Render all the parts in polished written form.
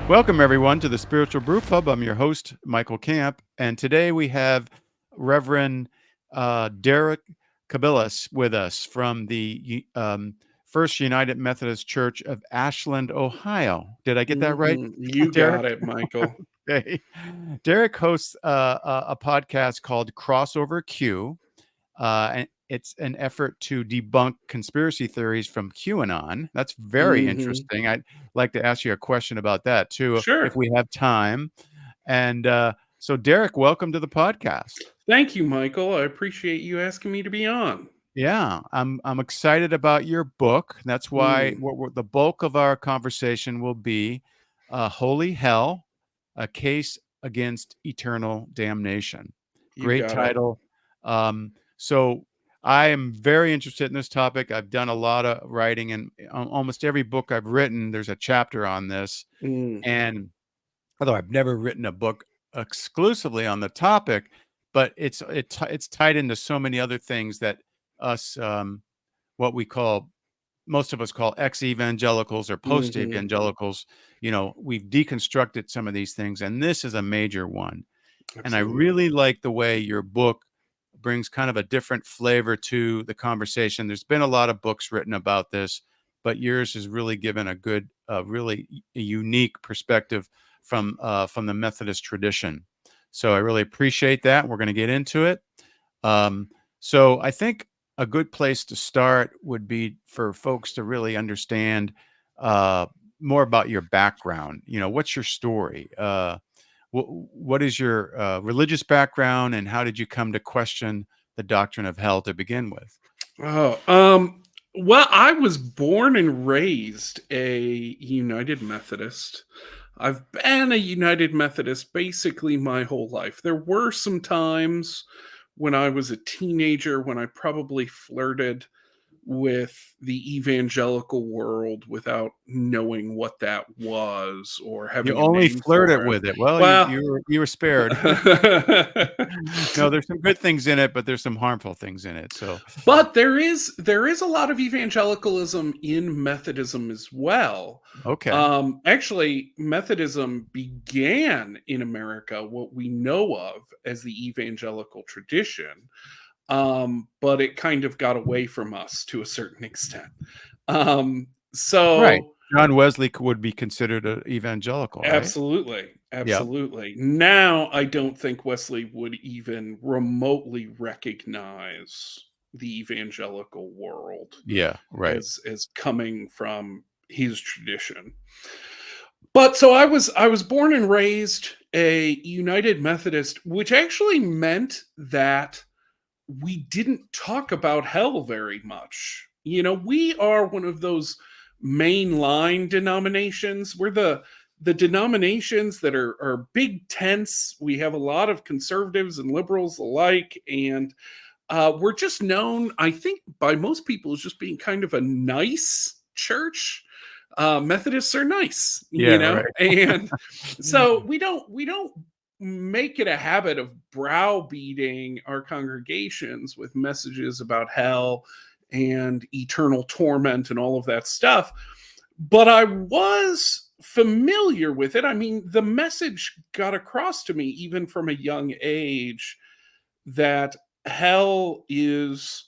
Welcome, everyone, to the Spiritual Brew Pub. I'm your host, Michael Camp, and today we have Reverend Derek Cabilis with us from the First United Methodist Church of Ashland, Ohio. Did I get that right, You Derek? got it, Michael. Okay. Derek hosts a podcast called Crossover Q. And it's an effort to debunk conspiracy theories from QAnon. That's very interesting. I'd like to ask you a question about that too, if Sure. we have time. And so, Derek, welcome to the podcast. Thank you, Michael. I appreciate you asking me to be on. Yeah, I'm excited about your book. That's why Mm, the bulk of our conversation will be Holy Hell, a case against eternal damnation. you Great got it. title. So I am very interested in this topic. I've done a lot of writing, and almost every book I've written, there's a chapter on this. Mm, And although I've never written a book exclusively on the topic, but it's tied into so many other things that us what we call most of us call ex-evangelicals or hmm post-evangelicals, we've deconstructed some of these things, and this is a major one. And I Absolutely. really like the way your book brings kind of a different flavor to the conversation. There's been a lot of books written about this, but yours has really given a good, really unique perspective from the Methodist tradition. So I really appreciate that. We're going to get into it. So I think a good place to start would be for folks to really understand more about your background. What's your story? What is your religious background, and how did you come to question the doctrine of hell to begin with? Oh, well, I was born and raised a United Methodist. I've been a United Methodist basically my whole life. There were some times when I was a teenager when I probably flirted with the evangelical world without knowing what that was or You having a only name flirted for it. with it. Well, you Well, you were spared. No, there's some good things in it, but there's some harmful things in it. So, but there is a lot of evangelicalism in Methodism as well. okay, Actually, Methodism began in America, what we know of as the evangelical tradition, but it kind of got away from us to a certain extent. Um, right. so John Wesley would be considered an evangelical, right? absolutely, Yeah, absolutely. Now, I don't think Wesley would even remotely recognize the evangelical world yeah, right. as coming from his tradition. But so I was born and raised a United Methodist, which actually meant that we didn't talk about hell very much. We are one of those mainline denominations. We're the denominations that are big tents. We have a lot of conservatives and liberals alike, and we're just known, I think, by most people as just being kind of a nice church. Methodists are nice, Yeah, right. and so we don't make it a habit of browbeating our congregations with messages about hell and eternal torment and all of that stuff. But I was familiar with it. I mean, the message got across to me even from a young age that hell is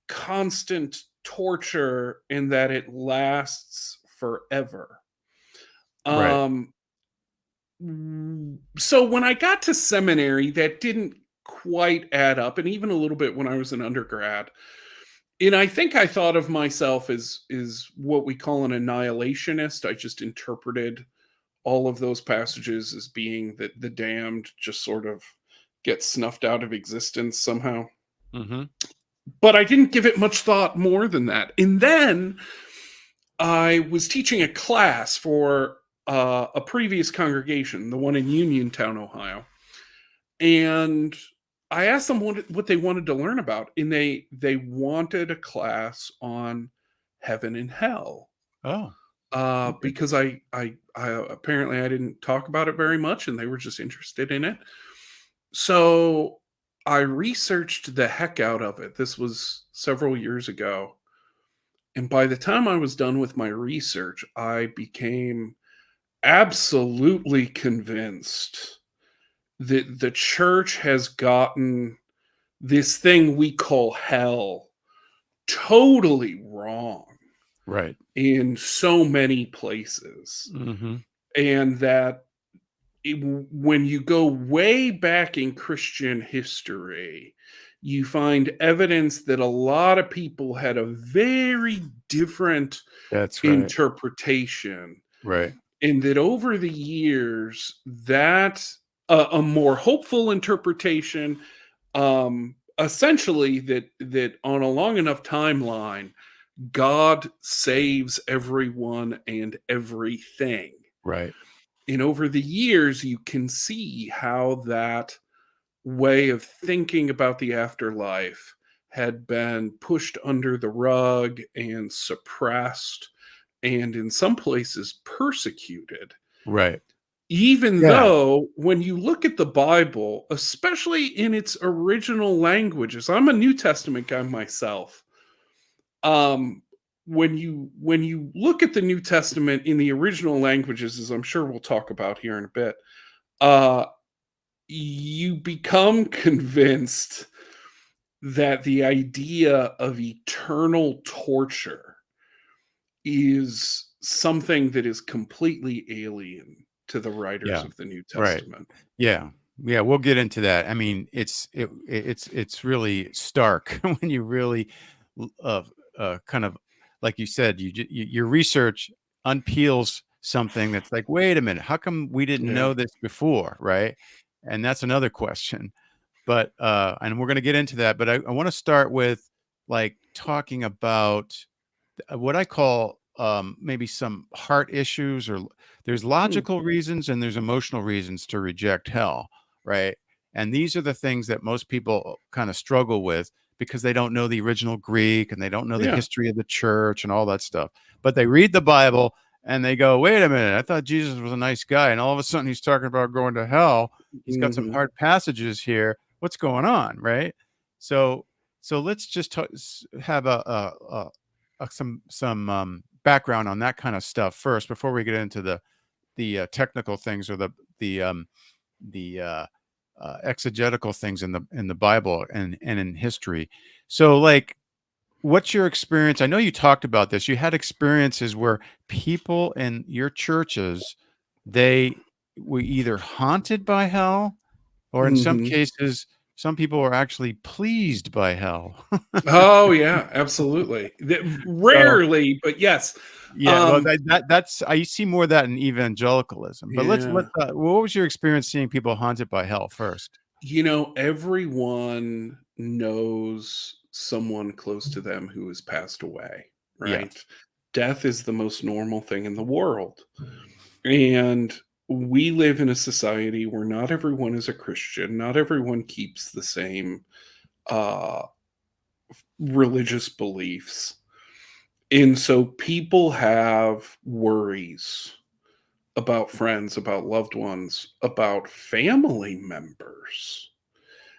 constant torture and that it lasts forever. Right. Um, so when I got to seminary, that didn't quite add up, and even a little bit when I was an undergrad. And I think I thought of myself as is what we call an annihilationist. I just interpreted all of those passages as being that the damned just sort of get snuffed out of existence somehow. Hmm. But I didn't give it much thought more than that. And then I was teaching a class for a previous congregation, the one in Uniontown, Ohio, and I asked them what they wanted to learn about, and they wanted a class on heaven and hell. Oh, okay. Because I apparently I didn't talk about it very much, and they were just interested in it. So I researched the heck out of it. This was several years ago. And by the time I was done with my research, I became absolutely convinced that the church has gotten this thing we call hell totally wrong Right. in so many places. Hmm. And that when you go way back in Christian history, you find evidence that a lot of people had a very different That's right. interpretation, Right. and that over the years, that a more hopeful interpretation, essentially that on a long enough timeline, God saves everyone and everything. Right. And over the years, you can see how that way of thinking about the afterlife had been pushed under the rug and suppressed, and in some places persecuted. Right. Even Yeah. though, when you look at the Bible, especially in its original languages, I'm a New Testament guy myself. Um, when you look at the New Testament in the original languages, as I'm sure we'll talk about here in a bit, uh, you become convinced that the idea of eternal torture is something that is completely alien to the writers Yeah. of the New Right. Testament. Yeah. Yeah, we'll get into that. I mean, it's really stark when you really l- uh, kind of, like you said, your research unpeels something that's like, wait a minute, how come we didn't Yeah. know this before, right? And that's another question. But and we're going to get into that. But I want to start with like talking about what I call maybe some heart issues, or there's Hmm. logical reasons and there's emotional reasons to reject hell, right? And these are the things that most people kind of struggle with because they don't know the original Greek and they don't know the Yeah. history of the church and all that stuff. But they read the Bible and they go, wait a minute, I thought Jesus was a nice guy. And all of a sudden he's talking about going to hell. He's got some Hmm. hard passages here. What's going on, right? So let's just have some background on that kind of stuff first before we get into the technical things or the exegetical things in the Bible and in history. So, like, what's your experience? I know you talked about this. You had experiences where people in your churches, they were either haunted by hell, or in some Hmm. cases, some people were actually pleased by hell. Oh yeah, absolutely. So Rarely, but yes. yeah, well, Um, that's I see more of that in evangelicalism. But let's yeah. what was your experience seeing people haunted by hell first? Everyone knows someone close to them who has passed away, right? Yes. Death is the most normal thing in the world. And we live in a society where not everyone is a Christian, not everyone keeps the same uh, religious beliefs. And so people have worries about friends, about loved ones, about family members.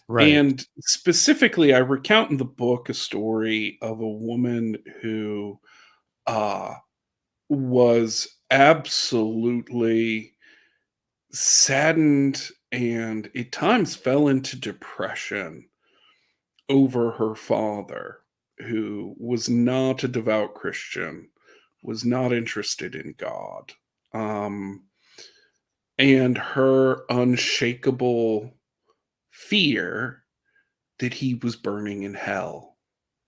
Right. And specifically, I recount in the book a story of a woman who uh, was absolutely saddened and at times fell into depression over her father, who was not a devout Christian, was not interested in God, um, and her unshakable fear that he was burning in hell.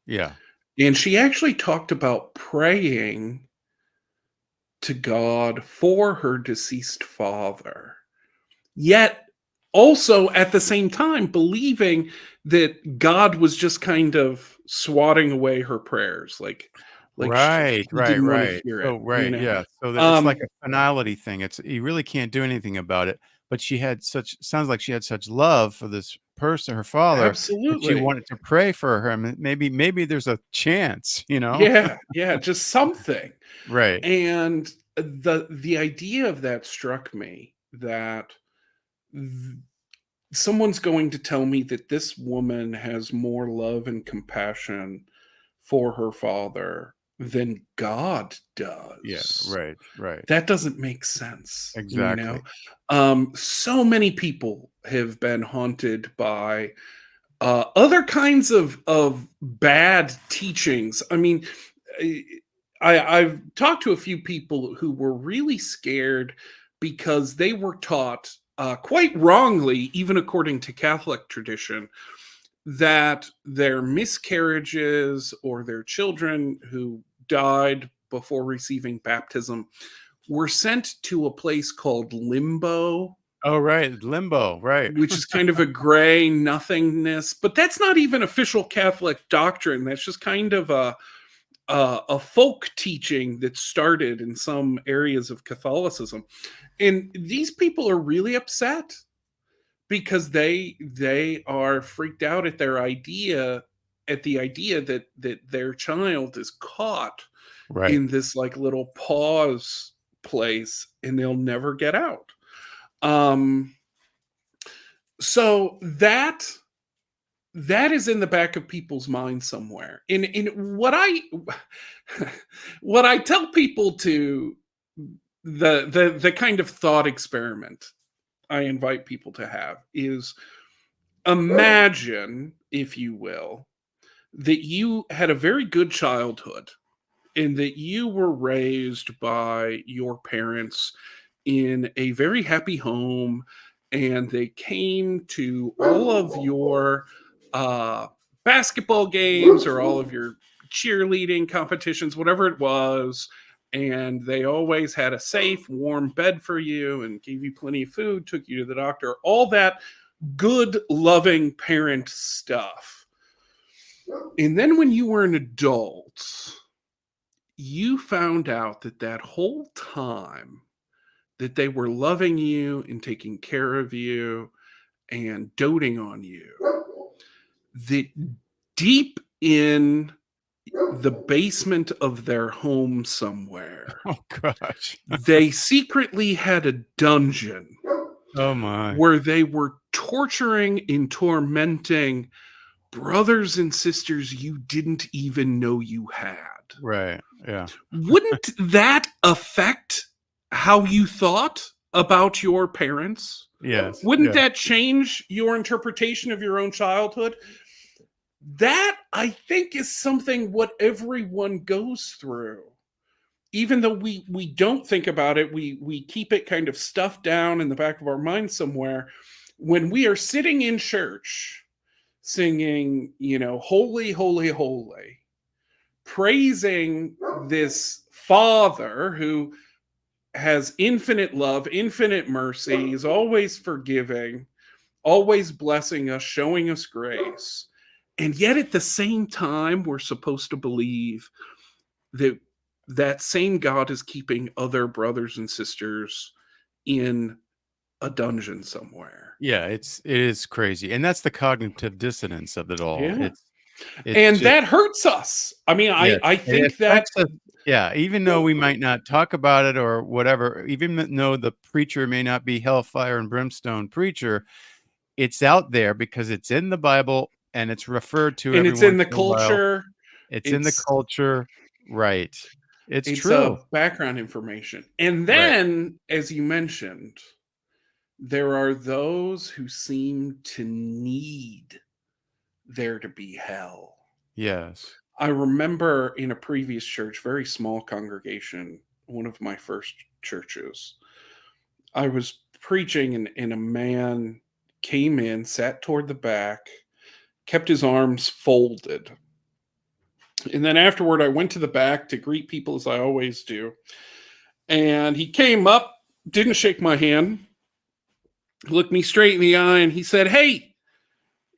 Yeah. And she actually talked about praying to God for her deceased father, yet also at the same time believing that God was just kind of swatting away her prayers, Right, he right, didn't want to right. hear it, So right, yeah. So that it's like Um, a finality thing. It's you really can't do anything about it. But she had such sounds like she had such love for this person, her father, that she absolutely. wanted to pray for him. And maybe there's a chance, you know? Yeah, yeah, just something. Right. And the idea of that struck me, that th- someone's going to tell me that this woman has more love and compassion for her father than God Yeah, does. right. That doesn't make sense, you know? Exactly. So many people have been haunted by other kinds of bad teachings. I mean, I've talked to a few people who were really scared because they were taught quite wrongly, even according to Catholic tradition, that their miscarriages or their children who died before receiving baptism were sent to a place called limbo, Oh, right, limbo, right. which is kind of a gray nothingness. But that's not even official Catholic doctrine. That's just kind of a folk teaching that started in some areas of Catholicism. And these people are really upset because they are freaked out at the idea that their child is caught Right. in this like little pause place and they'll never get out. um so that is in the back of people's minds somewhere. In what I what I tell people to, the kind of thought experiment I invite people to have is, imagine, if you will, that you had a very good childhood and that you were raised by your parents in a very happy home, and they came to all of your uh, basketball games or all of your cheerleading competitions, whatever it was, and they always had a safe, warm bed for you and gave you plenty of food, took you to the doctor, all that good, loving parent stuff. And then when you were an adult, you found out that that whole time that they were loving you and taking care of you and doting on you, that deep in the basement of their home somewhere, Oh gosh. they secretly had a dungeon Oh my. where they were torturing and tormenting brothers and sisters you didn't even know you had. Right. Yeah. Wouldn't that affect how you thought about your parents? Yes. Wouldn't Yeah. that change your interpretation of your own childhood? That, I think, is something what everyone goes through. Even though we don't think about it, we keep it kind of stuffed down in the back of our mind somewhere. When we are sitting in church singing, holy, holy, holy, praising this Father who has infinite love, infinite mercy, is always forgiving, always blessing us, showing us grace. And yet at the same time, we're supposed to believe that that same God is keeping other brothers and sisters in a dungeon somewhere. Yeah, it is crazy. And that's the cognitive dissonance of it all. Yeah. It's And just that hurts us. I mean, yes, I it think that affects us. Yeah, even though we might not talk about it or whatever, even though the preacher may not be hellfire and brimstone preacher, it's out there because it's in the Bible and it's referred to and every it's in once the in a while. culture. It's in the It's culture. Right. It's it's true. background information. And Right. then, as you mentioned, there are those who seem to need there to be hell. Yes. I remember in a previous church, very small congregation, one of my first churches, I was preaching and a man came in, sat toward the back, kept his arms folded. And then afterward, I went to the back to greet people as I always do. And he came up, didn't shake my hand, looked me straight in the eye, and he said, "Hey,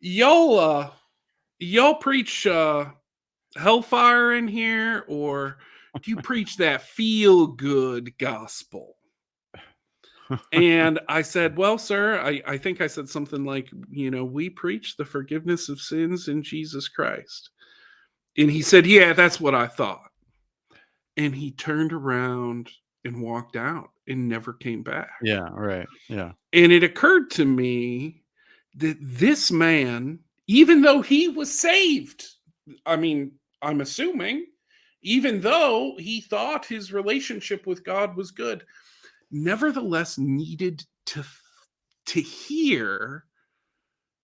y'all preach hellfire in here, or do you preach that feel good gospel?" And I said, "Well, sir, I think I said something like, we preach the forgiveness of sins in Jesus Christ." And he said, "Yeah, that's what I thought." And he turned around and walked out and never came back. Yeah, right. Yeah. And it occurred to me that this man, even though he was saved, I mean, I'm assuming, even though he thought his relationship with God was good, nevertheless needed to hear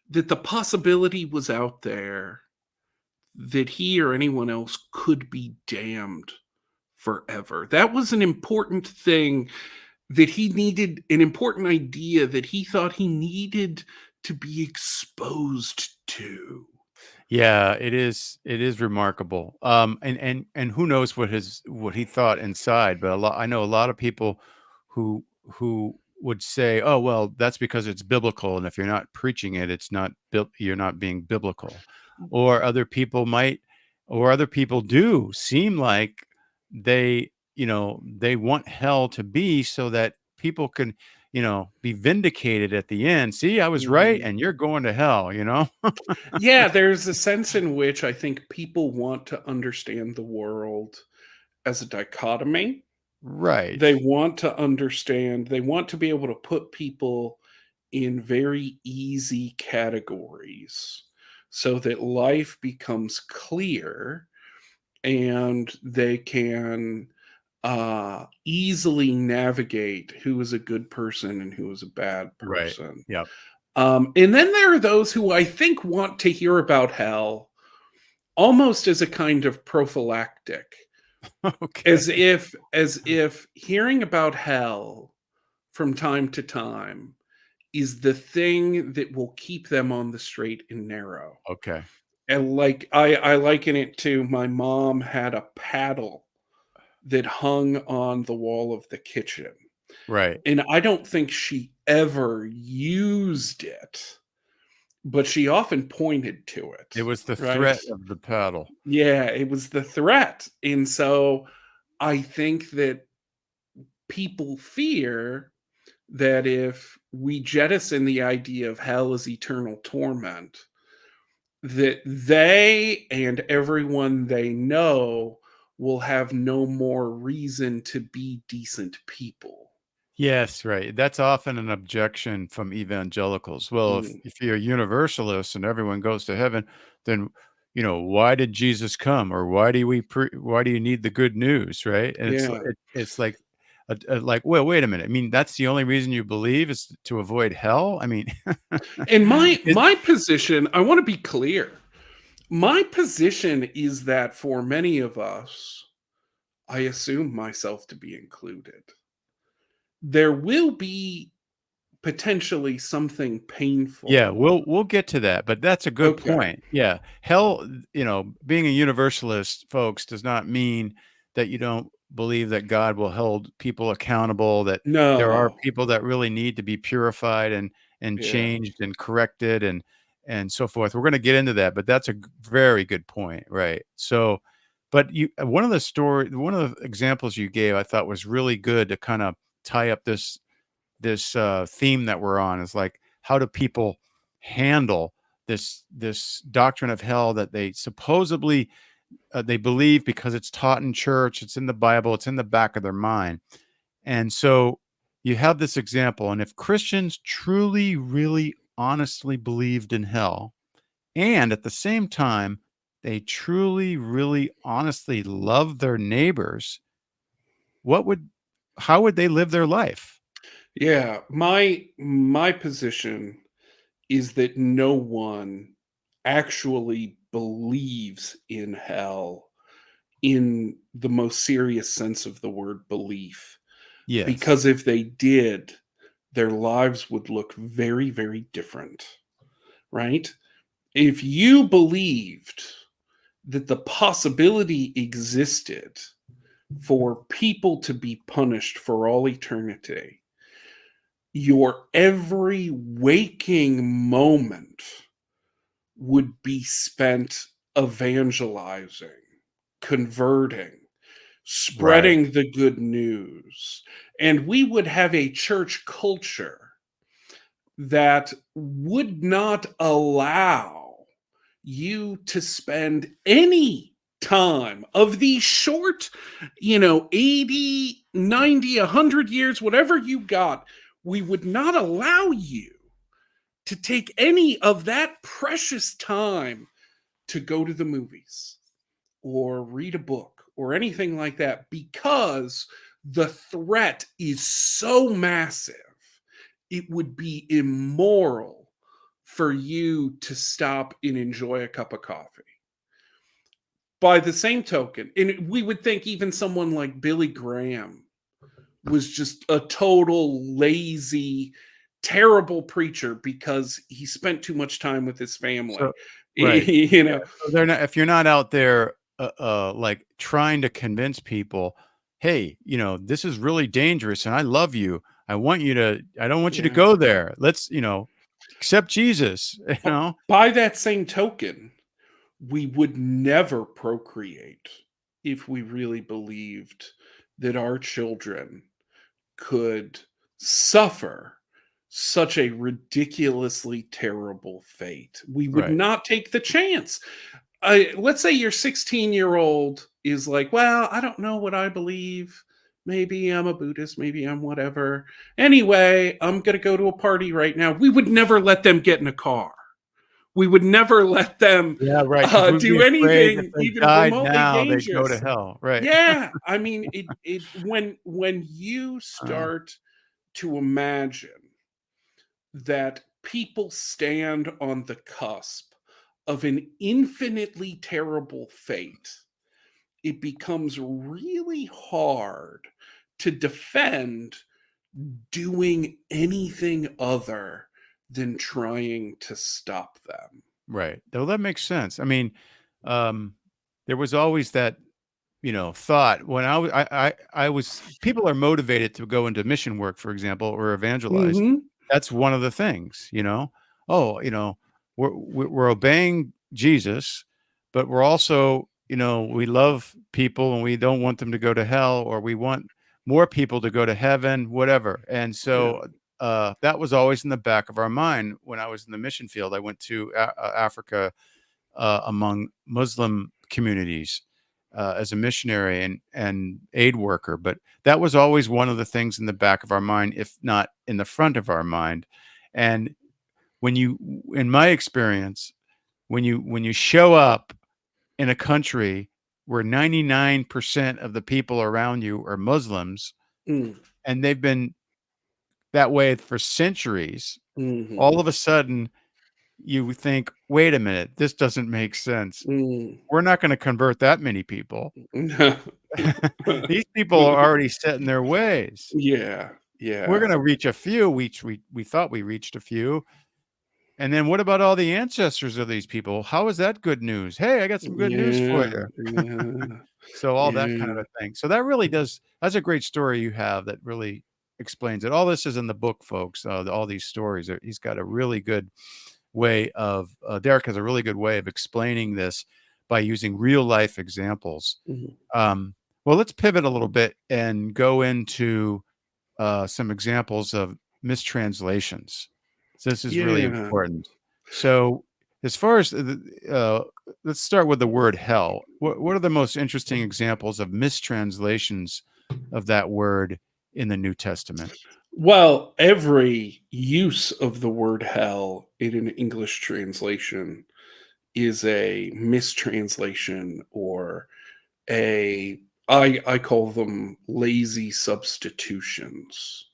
that the possibility was out there that he or anyone else could be damned forever. That was an important thing that he needed, an important idea that he thought he needed to be exposed to. Yeah, it is remarkable. And who knows what he thought inside, but I know a lot of people who would say, "Oh, well, that's because it's biblical, and if you're not preaching it, it's not you're not being biblical." Or other people do seem like they want hell to be so that people can, be vindicated at the end. See, I was right, Mhm. and you're going to hell, you know? Yeah, there's a sense in which I think people want to understand the world as a dichotomy. Right. They want to understand, they want to be able to put people in very easy categories so that life becomes clear and they can easily navigate who is a good person and who is a bad Right. person. Yep. And then there are those who I think want to hear about hell almost as a kind of prophylactic, Okay. as if hearing about hell from time to time is the thing that will keep them on the straight and narrow. Okay. And like I liken it to, my mom had a paddle that hung on the wall of the kitchen. Right. And I don't think she ever used it, but she often pointed to it, It was the right? threat of the paddle. Yeah, it was the threat. And so I think that people fear that if we jettison the idea of hell as eternal torment, that they and everyone they know will have no more reason to be decent people. Yes, right. That's often an objection from evangelicals. Well, Mm, if you're a universalist and everyone goes to heaven, then why did Jesus come, or why do you need the good news, right? And yeah. it's like like, well, wait a minute. I mean, that's the only reason you believe is to avoid hell? I mean, And my it, my position, I want to be clear. My position is that for many of us, I assume myself to be included, there will be potentially something yeah, painful. we'll get to that, but that's a good Okay. point. Yeah. Hell, being a universalist, folks, does not mean that you don't believe that God will hold people accountable, that there are No. people that really need to be purified and Yeah. changed and corrected and so forth. We're going to get into that, but that's a very good point, right? So, but one of the examples you gave, I thought was really good to kind of tie up this theme that we're on, is like, how do people handle this doctrine of hell that they supposedly they believe because it's taught in church, it's in the Bible, it's in the back of their mind. And so you have this example, and if Christians truly, really, honestly believed in hell, and at the same time they truly, really, honestly love their neighbors, what would how would they live their life? Yeah. My position is that no one actually believes in hell in the most serious sense of the word belief. Yes. Because if they did, their lives would look very, very different, right? If you believed that the possibility existed for people to be punished for all eternity, your every waking moment would be spent evangelizing, converting, Right. spreading the good news. And we would have a church culture that would not allow you to spend any time of these short, 80, 90, 100 years, whatever you got, we would not allow you to take any of that precious time to go to the movies, or read a book or anything like that, because the threat is so massive. It would be immoral for you to stop and enjoy a cup of coffee. By the same token, and we would think even someone like Billy Graham was just a total lazy, terrible preacher because he spent too much time with his family. So right. You Yeah, know, so they're not if you're not out there, like, trying to convince people, "Hey, this is really dangerous, and I love you. I don't want you to yeah. go there. Let's, accept Jesus," you But know? by that same token, we would never procreate if we really believed that our children could suffer such a ridiculously terrible fate. We would Right. not take the chance. Let's say your 16-year-old is like, well, I don't know what I believe. Maybe I'm a Buddhist, maybe I'm whatever. Anyway, I'm going to go to a party right now. We would never let them get in a car. We would never let them Yeah, right. Because 'cause we'd be do afraid if anything they even died remotely now, they'd go to dangerous. hell. Right. Yeah, I mean, it when you Uh, start to imagine that people stand on the cusp of an infinitely terrible fate, it becomes really hard to defend doing anything other than trying to stop them. right. Though that makes sense. I mean, um, there was always that thought when I was people are motivated to go into mission work, for example, or evangelize. Mhm. That's one of the things. Oh, we're obeying Jesus, but we're also, we love people and we don't want them to go to hell, or we want more people to go to heaven, whatever. And Yeah. so that was always in the back of our mind when I was in the mission field. I went to Africa among Muslim communities as a missionary and aid worker. But that was always one of the things in the back of our mind, if not in the front of our mind. And in my experience, when you show up in a country where 99% of the people around you are Muslims, Mm. and they've been that way for centuries, all Mhm. of a sudden you think, wait a minute, this doesn't make sense. Mm. We're not gonna convert that many people. No. These people are already set in their ways. Yeah, We're yeah, gonna reach a few. We thought we reached a few, and then what about all the ancestors of these people? How is that good news? "Hey, I got some good news for yeah, you." yeah, So all that kind of yeah. a thing. So that's a great story you have that really explains it. All this is in the book, folks. All these stories he's got a really good way of Derek has a really good way of explaining this by using real life examples. Mhm. Um, well, let's pivot a little bit and go into some examples of mistranslations. So this is really Yeah. important. So, as far as let's start with the word hell. What are the most interesting examples of mistranslations of that word in the New Testament? Well, every use of the word hell in an English translation is a mistranslation, or a I call them lazy substitutions.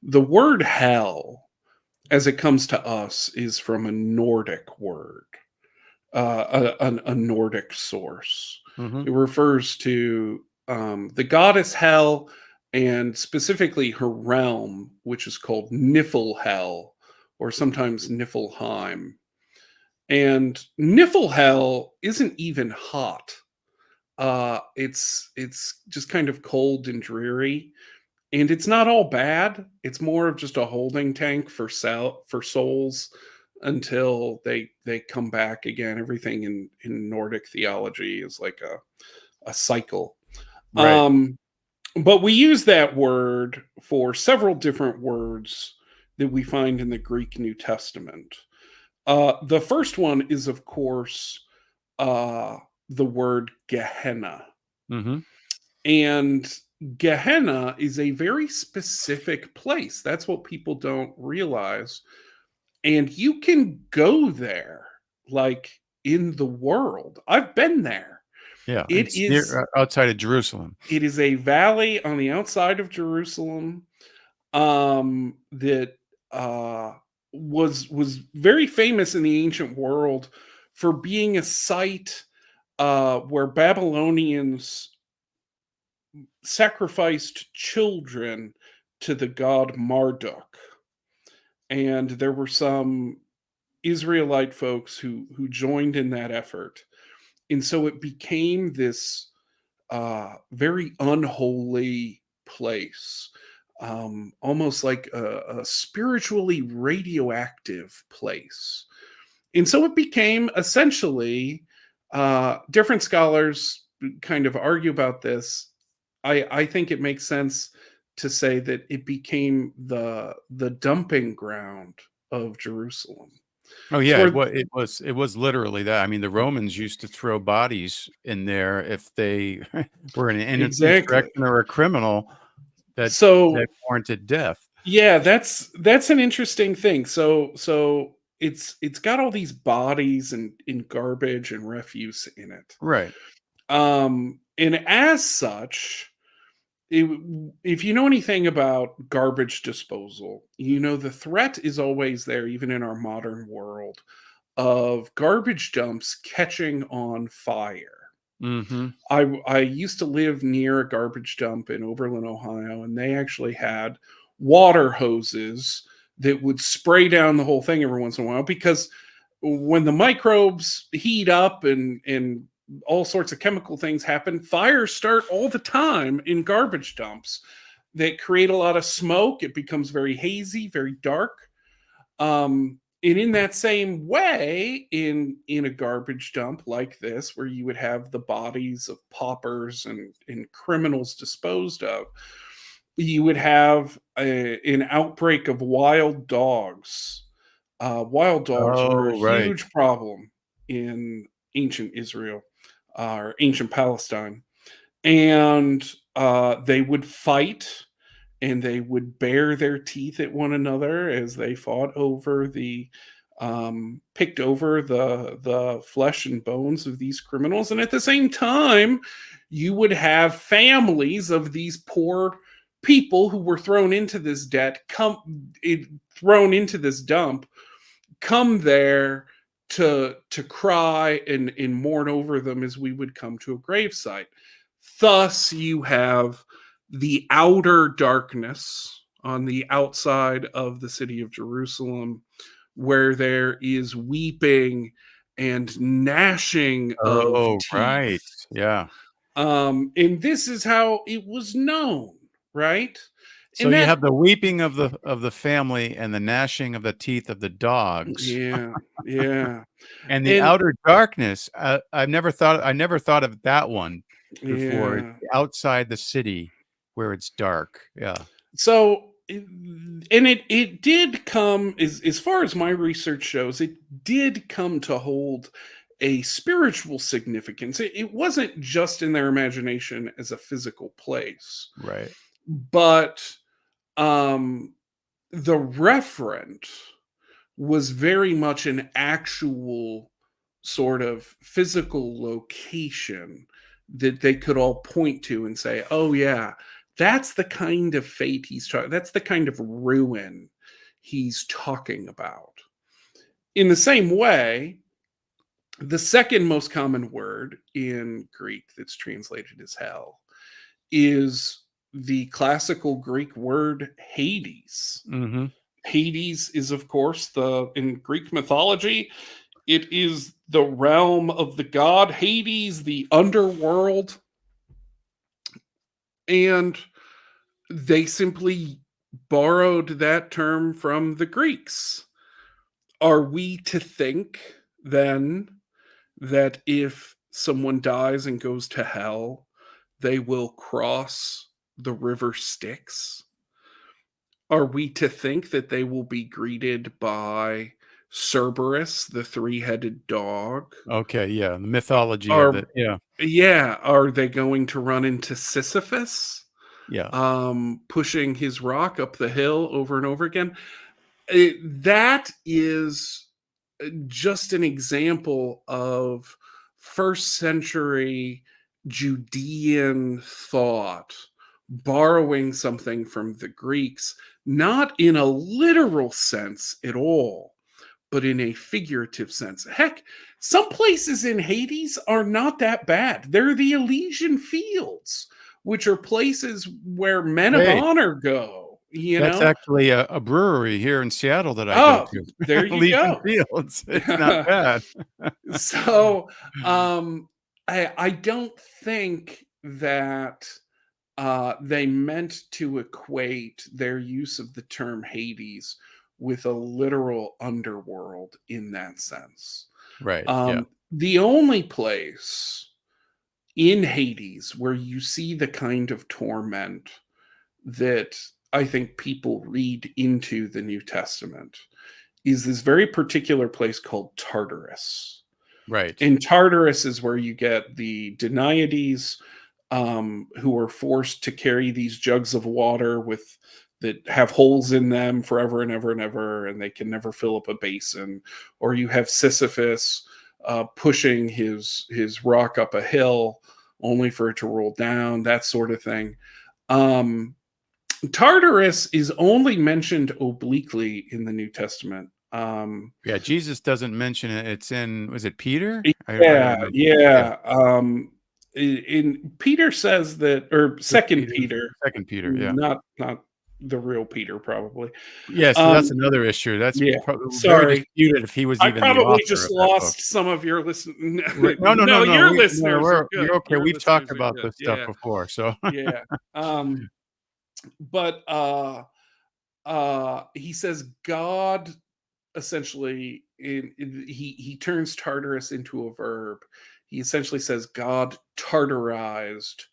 The word hell, as it comes to us, is from a Nordic word, a Nordic source. Hmm. It refers to the goddess Hel, and specifically her realm, which is called Niflhel, or sometimes Niflheim. And Niflhel isn't even hot. It's just kind of cold and dreary, and it's not all bad. It's more of just a holding tank for souls until they come back again. Everything in Nordic theology is like a cycle. Right. Um, but we use that word for several different words that we find in the Greek New Testament. The first one is, of course, uh, the word Gehenna. Hmm. And Gehenna is a very specific place. That's what people don't realize. And you can go there, like, in the world. I've been there. Yeah, It it's near is outside of Jerusalem. it is a valley on the outside of Jerusalem, that uh, was very famous in the ancient world for being a site where Babylonians sacrificed children to the god Marduk, and there were some Israelite folks who joined in that effort, and so it became this very unholy place, almost like a spiritually radioactive place. And so it became essentially, different scholars kind of argue about this. I think it makes sense to say that it became the dumping ground of Jerusalem. Oh It's yeah, where it was literally that. I mean, the Romans used to throw bodies in there if they were an exactly. insurrection or a criminal that So warranted death. yeah, that's an interesting thing. So it's got all these bodies and garbage and refuse in it. Right. And as such, it, if you know anything about garbage disposal, you know the threat is always there, even in our modern world, of garbage dumps catching on fire. Mhm. I used to live near a garbage dump in Oberlin, Ohio, and they actually had water hoses that would spray down the whole thing every once in a while because when the microbes heat up and all sorts of chemical things happen, fires start all the time in garbage dumps that create a lot of smoke. It becomes very hazy, very dark. And in that same way, in a garbage dump like this, where you would have the bodies of paupers and criminals disposed of, you would have an outbreak of wild dogs. Wild dogs were a Oh, right. huge problem in ancient Israel, or ancient Palestine, and they would fight and they would bare their teeth at one another as they fought over picked over the flesh and bones of these criminals. And at the same time, you would have families of these poor people who were thrown into this thrown into this dump, come there to cry and mourn over them as we would come to a gravesite. Thus, you have the outer darkness on the outside of the city of Jerusalem, where there is weeping and gnashing of Oh, right. teeth. Yeah. And this is how it was known, right? So And you that, have the weeping of the family and the gnashing of the teeth of the dogs yeah, yeah. and the And outer darkness. I never thought of that one before. It's yeah. outside the city where it's dark. Yeah. So, and it did come, as far as my research shows, it did come to hold a spiritual significance. It wasn't just in their imagination as a physical place, Right. but um, the referent was very much an actual sort of physical location that they could all point to and say, "Oh yeah, that's the kind of fate he's talking. That's the kind of ruin he's talking about." In the same way, the second most common word in Greek that's translated as hell is the classical Greek word Hades. Mhm. Hades is, of course, the in Greek mythology, it is the realm of the god Hades, the underworld, and they simply borrowed that term from the Greeks. Are we to think then that if someone dies and goes to hell, they will cross the river Styx? Are we to think that they will be greeted by Cerberus, the three-headed dog? Okay, yeah, the mythology of Are it. Yeah. Yeah, are they going to run into Sisyphus, Yeah. pushing his rock up the hill over and over again? That is just an example of first century Judean thought, borrowing something from the Greeks, not in a literal sense at all, but in a figurative sense. Heck, some places in Hades are not that bad. They're the Elysian Fields, which are places where men of Hey, honor go, you that's know? actually a brewery here in Seattle that I go Oh, to. there you Legion go. Fields. It's not bad. So, I don't think that they meant to equate their use of the term Hades with a literal underworld in that sense. Right. Yeah. The only place in Hades where you see the kind of torment that I think people read into the New Testament is this very particular place called Tartarus. Right. In Tartarus is where you get the Deniades, who are forced to carry these jugs of water with that have holes in them forever and ever and ever, and they can never fill up a basin. Or you have Sisyphus pushing his rock up a hill only for it to roll down, that sort of thing. Um, Tartarus is only mentioned obliquely in the New Testament. Yeah. Jesus doesn't mention it. It's in, was it Peter? I don't Yeah, remember. Yeah. yeah. In Peter says that, or First Second Peter, Peter, Second Peter. Yeah. not the real Peter, probably. Yes. So that's Um, another issue. That's yeah. very Sorry, disputed if he was I even the probably author just of that book. lost some of your listen. No, no, no, No, no. your No, listeners are you're good. okay. Your We've talked listeners are about good. this stuff Yeah, before. So yeah. Um, but he says God essentially he turns Tartarus into a verb. He essentially says God tartarized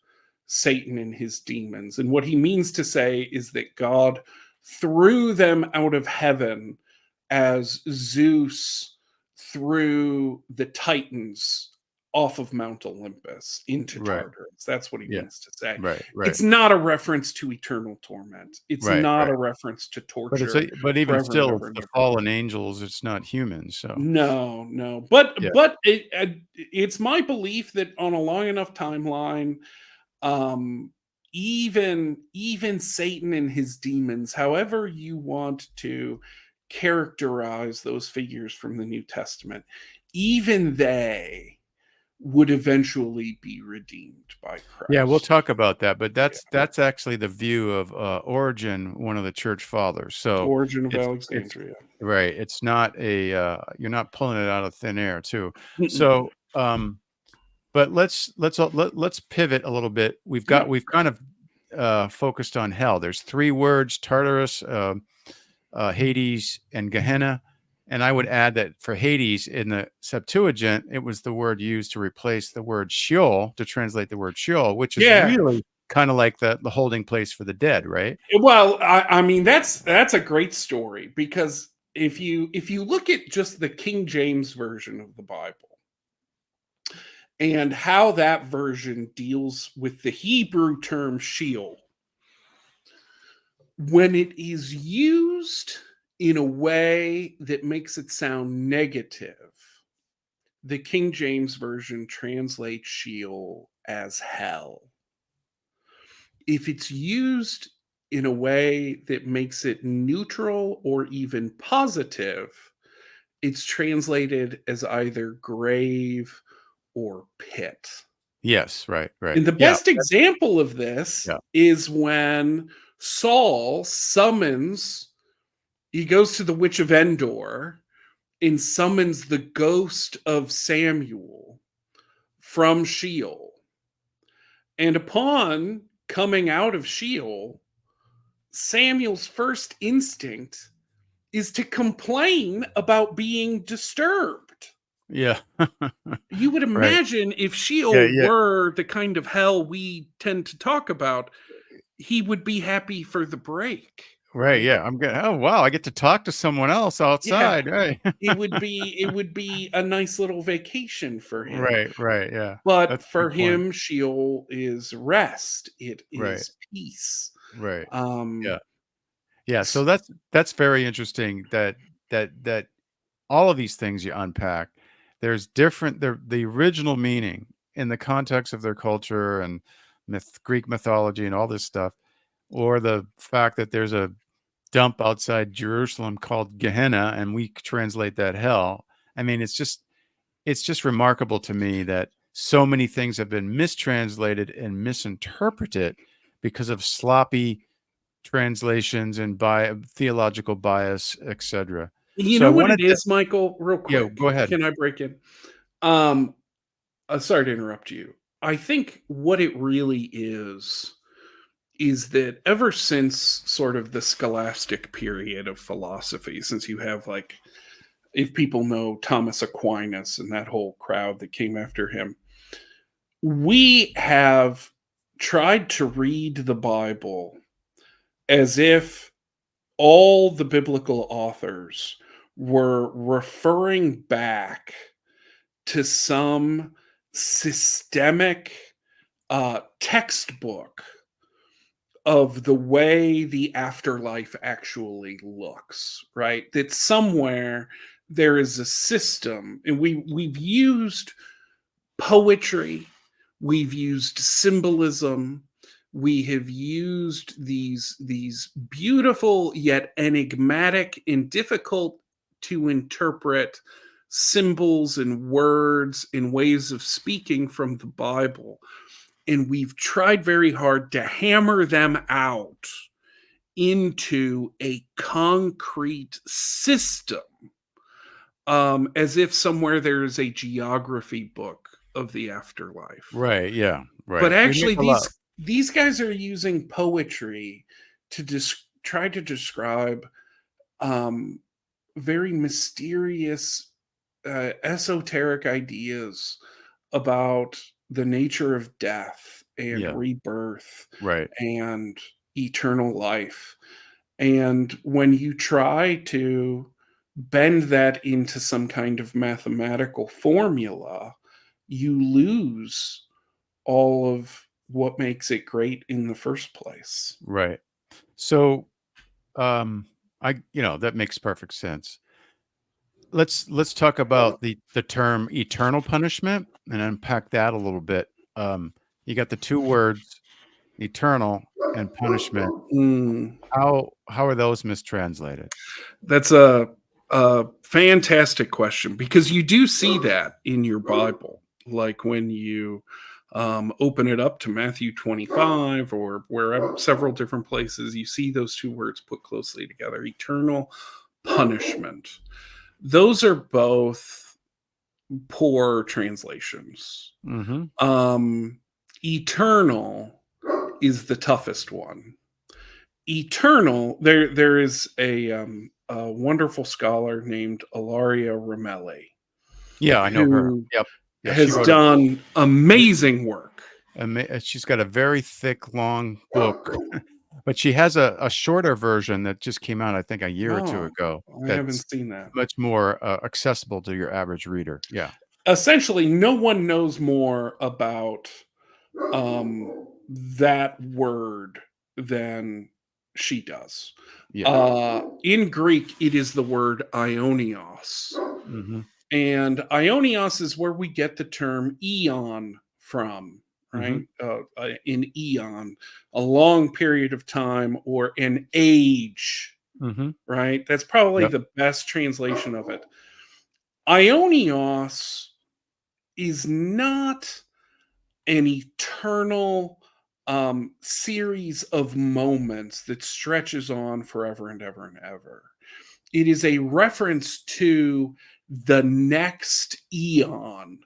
Satan and his demons. And what he means to say is that God threw them out of heaven as Zeus threw the Titans off of Mount Olympus into right. Tartarus. That's what he Yeah. means to say. Right. Right. It's not a reference to eternal torment. It's Right. not Right. a reference to But it's torture but even forever and still, ever it's and the ever. fallen angels. It's not humans. So No, no. yeah. But it's my belief that on a long enough timeline, um even Satan and his demons, however you want to characterize those figures from the New Testament, even they would eventually be redeemed by Yeah, we'll Christ. talk about that, but Yeah. that's actually the view of Origen, one of the church fathers. So Origin of it's Alexandria. right. It's not a you're not pulling it out of thin air, too. Mm-mm. So, but let's pivot a little bit. Yeah. We've kind of focused on hell. There's three words: Tartarus, Hades, and Gehenna. And I would add that for Hades in the Septuagint, it was the word used to replace the word Sheol to translate the word Sheol, which is Yeah. really kind of like the holding place for the dead, right? Well, I mean that's a great story because if you look at just the King James version of the Bible and how that version deals with the Hebrew term Sheol, when it is used in a way that makes it sound negative, the King James version translates Sheol as hell. If it's used in a way that makes it neutral or even positive, it's translated as either grave or pit. Yes, right, right. And the Yeah, best example of this yeah, is when Saul summons, he goes to the Witch of Endor and summons the ghost of Samuel from Sheol. And upon coming out of Sheol, Samuel's first instinct is to complain about being disturbed. yeah. You would Right. imagine if Yeah, Sheol yeah. were the kind of hell we tend to talk about, he would be happy for the break, Right. right? Yeah. I'm good. Oh, wow. I get to talk to someone else Yeah, outside. Right. it would be a nice little vacation for him. Right. Right. Yeah. But That's a good for point. him, Sheol is rest. It Right. is peace. Right. Um, Yeah. Yeah. So that's very interesting that all of these things you unpack, there's different the original meaning in the context of their culture and Greek mythology and all this stuff, or the fact that there's a dump outside Jerusalem called Gehenna, and we translate that hell. I mean, it's just remarkable to me that so many things have been mistranslated and misinterpreted because of sloppy translations and theological bias, etc. You So I know what it wanted to, is, Michael, real yeah, quick. go ahead. Can I break in? Um, Sorry to interrupt you. I think what it really is that ever since sort of the scholastic period of philosophy, since you have like, if people know Thomas Aquinas and that whole crowd that came after him, we have tried to read the Bible as if all the biblical authors were referring back to some systemic textbook of the way the afterlife actually looks, right? That somewhere there is a system, and we've used poetry, we've used symbolism, we have used these beautiful yet enigmatic and difficult to interpret symbols and words and ways of speaking from the Bible, and we've tried very hard to hammer them out into a concrete system, as if somewhere there is a geography book of the afterlife. Right. Yeah. But Right. We make actually, a lot. these guys are using poetry to try to describe um, very mysterious, esoteric ideas about the nature of death and Yeah. rebirth Right. and eternal life. And when you try to bend that into some kind of mathematical formula, you lose all of what makes it great in the first place. Right. So, that makes perfect sense. Let's talk about the term eternal punishment and unpack that a little bit. You got the two words eternal and punishment. Mm, How are those mistranslated? that's a fantastic question, because you do see that in your Bible, like when you open it up to Matthew 25 or wherever, several different places, you see those two words put closely together: eternal punishment. Those are both poor translations. Mhm. Um, Eternal is the toughest one. Eternal, there is a wonderful scholar named Ilaria Ramelli Yeah, I know her. who Yep. Yeah, she has wrote a done amazing work. she's got a very thick, long book, but she has a shorter version that just came out, I think, a year or 2 Oh, ago I that's haven't seen that. much more, accessible to your average reader. Yeah. Essentially, no one knows more about that word than she does. Yeah. In Greek, it is the word ionios. Mhm. And ionios is where we get the term eon from, right? Mhm. An eon, a long period of time, or an age, Mhm. right? That's probably Yep. the best translation of it. Ionios is not an eternal series of moments that stretches on forever and ever and ever. It is a reference to the next eon,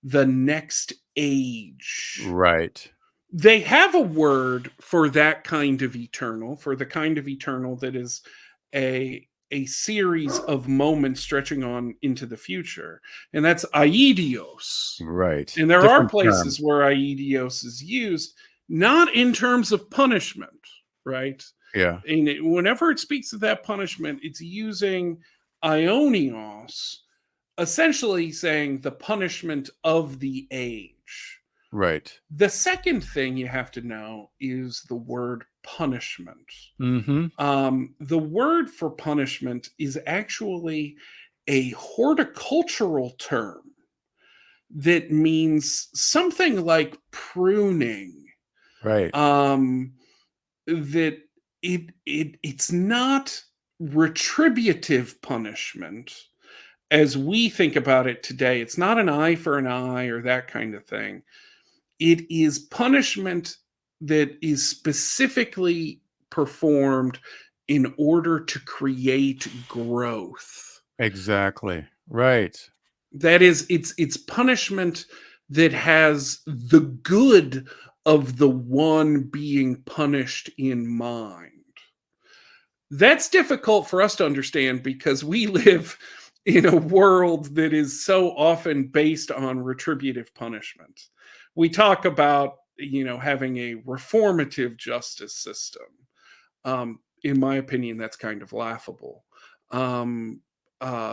the next age. Right. They have a word for that kind of eternal, for the kind of eternal that is a series of moments stretching on into the future, and that's aidios. Right. And there are Different term. places where aidios is used, not in terms of punishment, right? Yeah. And whenever it speaks of that punishment, it's using ionios, essentially saying the punishment of the age. Right. The second thing you have to know is the word punishment. Mhm. The word for punishment is actually a horticultural term that means something like pruning. Right. Um, that it's not retributive punishment as we think about it today. It's not an eye for an eye or that kind of thing. It is punishment that is specifically performed in order to create growth. Exactly. Right. That is, it's punishment that has the good of the one being punished in mind. That's difficult for us to understand because we live in a world that is so often based on retributive punishment. We talk about, having a reformative justice system. In my opinion, that's kind of laughable. Um,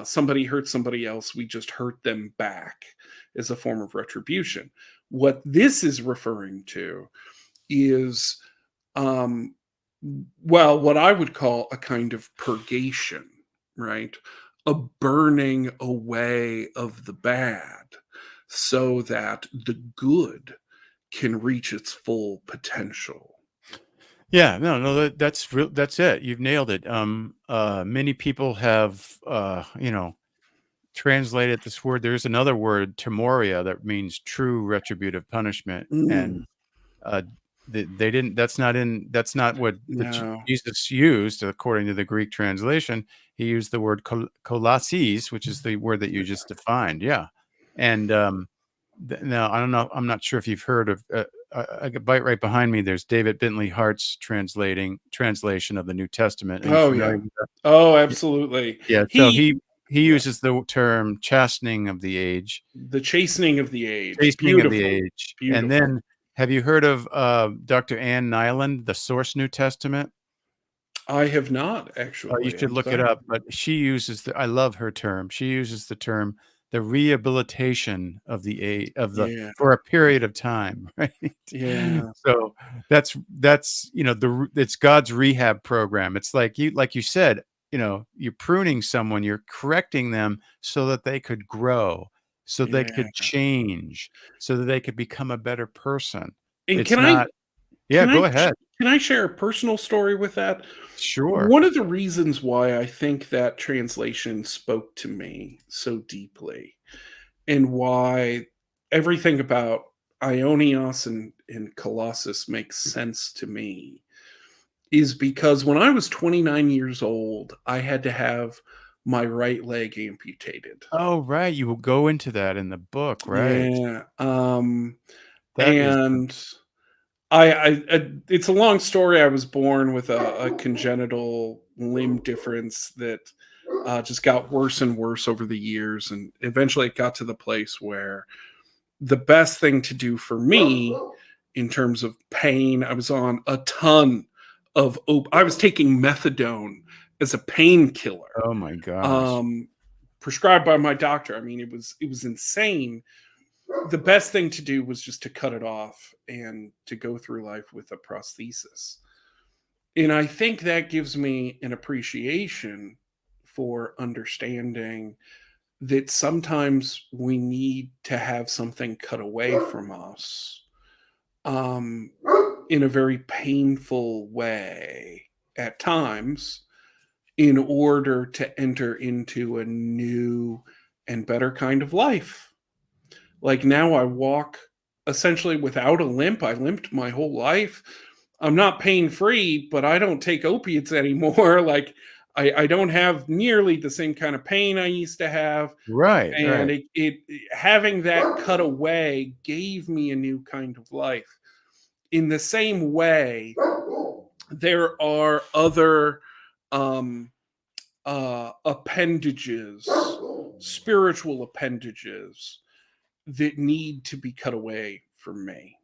Somebody hurts somebody else, we just hurt them back as a form of retribution. What this is referring to is, um, well, what I would call a kind of purgation, right? A burning away of the bad so that the good can reach its full potential. Yeah, no, no, that's real. That's it. You've nailed it. Many people have, translated this word. There's another word, timoria, that means true retributive punishment, and Mm, uh, they didn't. That's not in. That's not what no. Jesus used, according to the Greek translation. He used the word kolasis, which is the word that you just defined. Yeah, and now I don't know. I'm not sure if you've heard of. I could bite right behind me. There's David Bentley Hart's translation of the New Testament. Are you Oh, familiar yeah. with that? Oh, absolutely. Yeah. So He he Yeah. uses the term chastening of the age, The Chastening of the Age. chastening of the Beautiful. age, and Beautiful. then have you heard of Dr. Ann Nyland, the Source New Testament? I have not You actually. should I'm look it sorry. up, but she uses the I love her term. She uses the term the rehabilitation of the Yeah. for a period of time, right? Yeah. So that's it's God's rehab program. It's like you said, you're pruning someone, you're correcting them so that they could grow, so they Yeah. could change, so that they could become a better person. And It's not Yeah, can I go ahead. can I share a personal story with that? Sure. One of the reasons why I think that translation spoke to me so deeply, and why everything about Ionios and Colossus makes sense to me, is because when I was 29 years old, I had to have my right leg amputated. Oh, right, you will go into that in the book, right. Yeah, That is and I it's a long story. I was born with a congenital limb difference that just got worse and worse over the years, and eventually it got to the place where the best thing to do for me in terms of pain, I was on a ton of I was taking methadone as a painkiller, oh my gosh. um, prescribed by my doctor. I mean, it was insane. The best thing to do was just to cut it off and to go through life with a prosthesis. And I think that gives me an appreciation for understanding that sometimes we need to have something cut away from us, um, in a very painful way at times, in order to enter into a new and better kind of life. Like now I walk essentially without a limp. I limped my whole life. I'm not pain free, but I don't take opiates anymore. Like I don't have nearly the same kind of pain I used to have. Right, And right. it having that cut away gave me a new kind of life. In the same way, there are other um appendages, spiritual appendages that need to be cut away from me.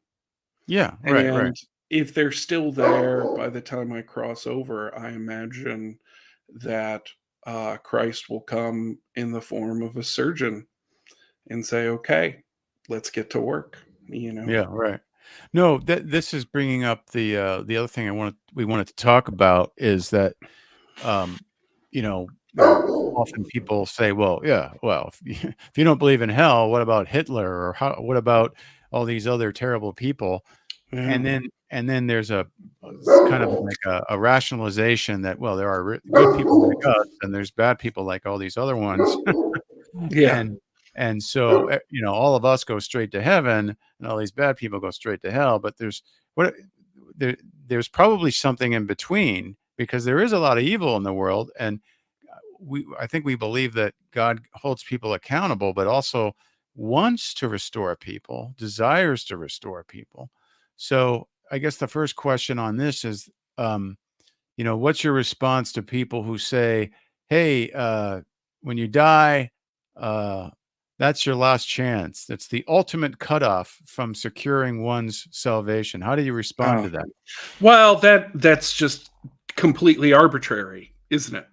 Yeah, right, right. And if they're still there by the time I cross over, I imagine that Christ will come in the form of a surgeon and say, "Okay, let's get to work." You know. Yeah, right. No, this is bringing up the other thing we wanted to talk about is that, um, often people say, well, yeah, well, if you don't believe in hell, what about Hitler, or what about all these other terrible people? Yeah. And then there's it's kind of like a rationalization that, well, there are good people like us, and there's bad people like all these other ones. Yeah. and and so all of us go straight to heaven, and all these bad people go straight to hell. But what there there's probably something in between, because there is a lot of evil in the world, and I think we believe that God holds people accountable, but also wants to restore people, desires to restore people. So I guess the first question on this is, um, what's your response to people who say, "Hey, when you die, uh, that's your last chance. That's the ultimate cutoff from securing one's salvation." How do you respond Oh, to that? well, that's just completely arbitrary, isn't it?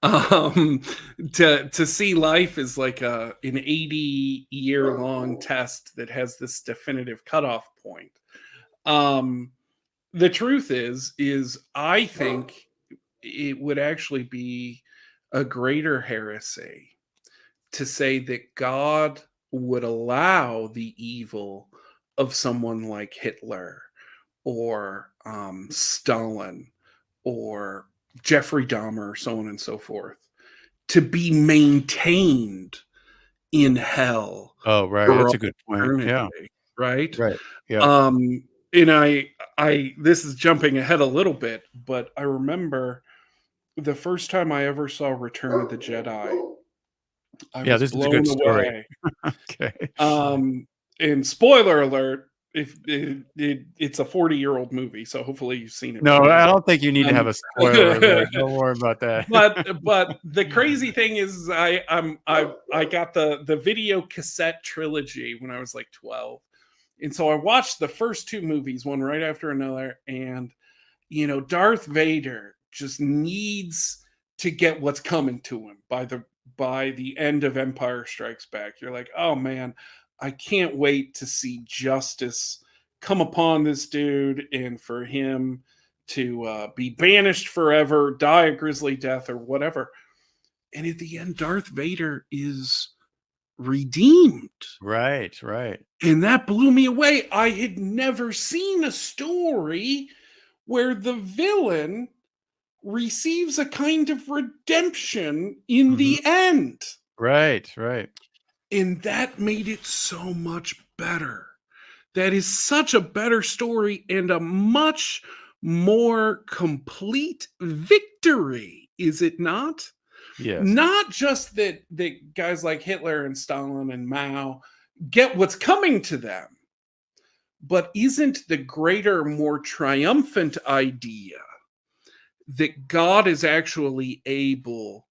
Um, to see life as like an 80-year-long test that has this definitive cutoff point. Um, the truth is I think it would actually be a greater heresy to say that God would allow the evil of someone like Hitler or Stalin or Jeffrey Dahmer, so on and so forth, to be maintained in hell Oh, right. for That's all a good point. Yeah. eternity, right? Right. Yeah. Um, and this is jumping ahead a little bit, but I remember the first time I ever saw Return of the Jedi, I Yeah. was This is a good blown story. away. Okay. Um, and spoiler alert, if it's a 40-year-old movie, so hopefully you've seen it No, by I now. don't think you need to have Um, a spoiler alert. Don't worry about that. but the crazy thing is I got the video cassette trilogy when I was like 12. And so I watched the first two movies, one right after another, and Darth Vader just needs to get what's coming to him by the end of Empire Strikes Back. You're like, "Oh man, I can't wait to see justice come upon this dude and for him to be banished forever, die a grisly death or whatever." And at the end, Darth Vader is redeemed. Right. Right. And that blew me away. I had never seen a story where the villain receives a kind of redemption in Hmm. the end. Right. Right. And that made it so much better. That is such a better story and a much more complete victory, is it not? Yes. Not just that guys like Hitler and Stalin and Mao get what's coming to them, but isn't the greater, more triumphant idea that God is actually able,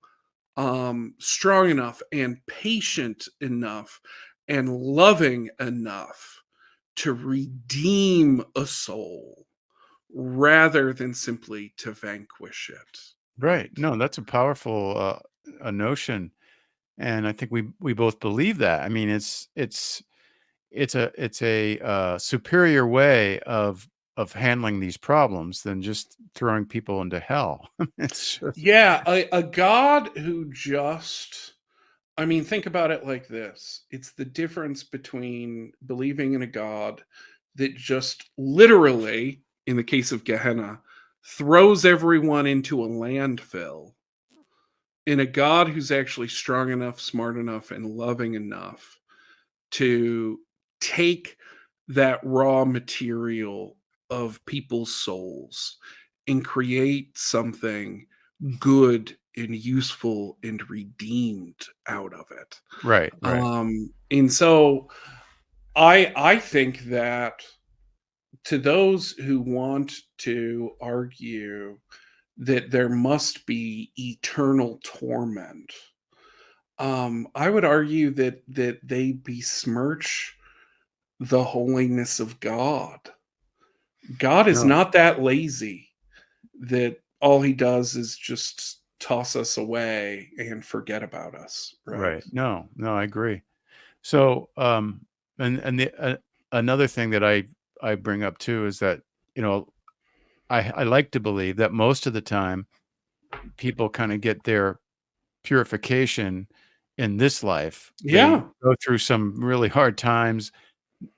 strong enough and patient enough and loving enough to redeem a soul rather than simply to vanquish it, Right. right? No, that's a powerful a notion, and I think we both believe that. I mean, it's a superior way of handling these problems than just throwing people into hell. It's just Yeah, a God who just, I mean, think about it like this. It's the difference between believing in a God that just literally, in the case of Gehenna, throws everyone into a landfill, and a God who's actually strong enough, smart enough, and loving enough to take that raw material of people's souls and create something good and useful and redeemed out of it. right. Right. And so I think that to those who want to argue that there must be eternal torment, I would argue that they besmirch the holiness of God. God is No. not that lazy that all he does is just toss us away and forget about us, right? Right. No. No. I agree. So, and another thing that I bring up too is that, you know I like to believe that most of the time people kind of get their purification in this life. They Yeah, go through some really hard times,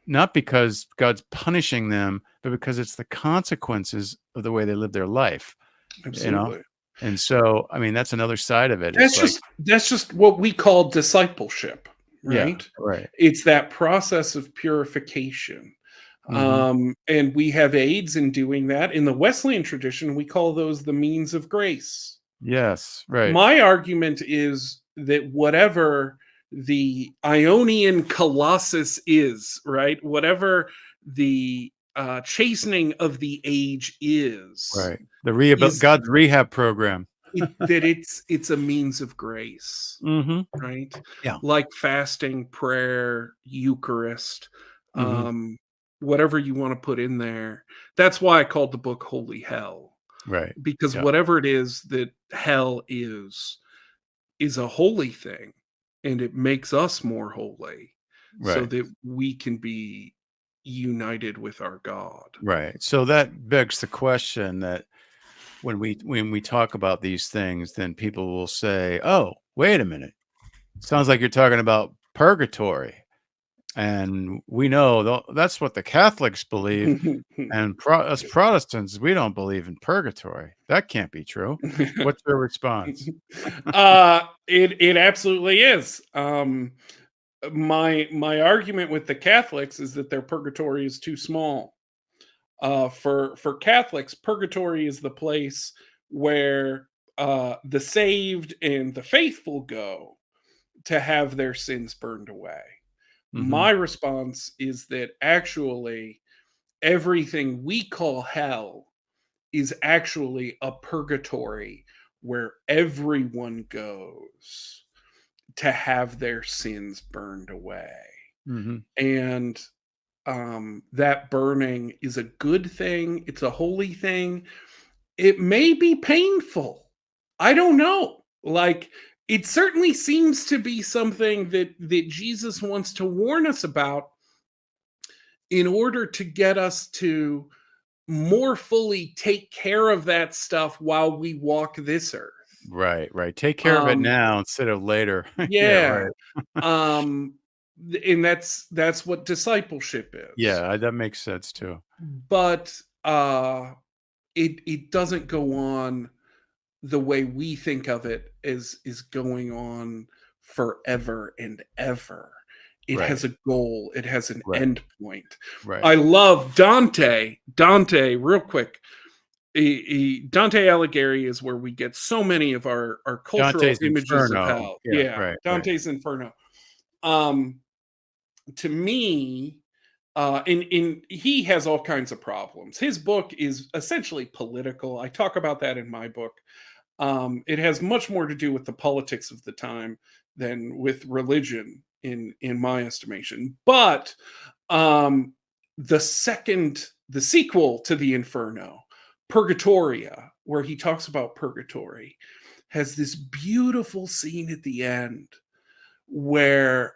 not because God's punishing them, but because it's the consequences of the way they live their life, you know? absolutely. And so, I mean, that's another side of it. It's That's like, just what we call discipleship, yeah, right? right. It's that process of purification. Mhm. And we have aids in doing that. In the Wesleyan tradition, we call those the means of grace. Yes, right, My argument is that whatever the Ionian colossus is, right? Whatever the chastening of the age right. The rehab is God's rehab program. it's a means of grace, Mhm. right? Yeah. Like fasting, prayer, Eucharist, Mhm. um, whatever you want to put in there. That's why I called the book Holy Hell, Right. because Yeah. whatever it is that hell is a holy thing, and it makes us more holy so Right. that we can be united with our God. Right. So that begs the question that when we talk about these things, then people will say, "Oh, wait a minute. Sounds like you're talking about purgatory." And we know that's what the Catholics believe, and us Protestants, we don't believe in purgatory. That can't be true. What's your response? It absolutely is. My argument with the Catholics is that their purgatory is too small. For Catholics, purgatory is the place where the saved and the faithful go to have their sins burned away. Mhm. My response is that actually everything we call hell is actually a purgatory where everyone goes to have their sins burned away. Mhm. And that burning is a good thing, it's a holy thing. It may be painful. I don't know. Like, it certainly seems to be something that Jesus wants to warn us about in order to get us to more fully take care of that stuff while we walk this earth. Right, right. Take care of it Um, now instead of later. Yeah, yeah. right. Um, and that's what discipleship is. Yeah, that makes sense too. But it doesn't go on the way we think of it is going on forever and ever. It has Right, a goal, it has an right, end point. right. I love Dante, real quick. Dante Alighieri is where we get so many of our cultural Dante's images of Inferno. hell. Yeah, Yeah, right, right. Dante's Inferno. Um, to me, and he has all kinds of problems. His book is essentially political. I talk about that in my book. It has much more to do with the politics of the time than with religion, in my estimation. But um, the sequel to the Inferno, Purgatoria, where he talks about purgatory, has this beautiful scene at the end where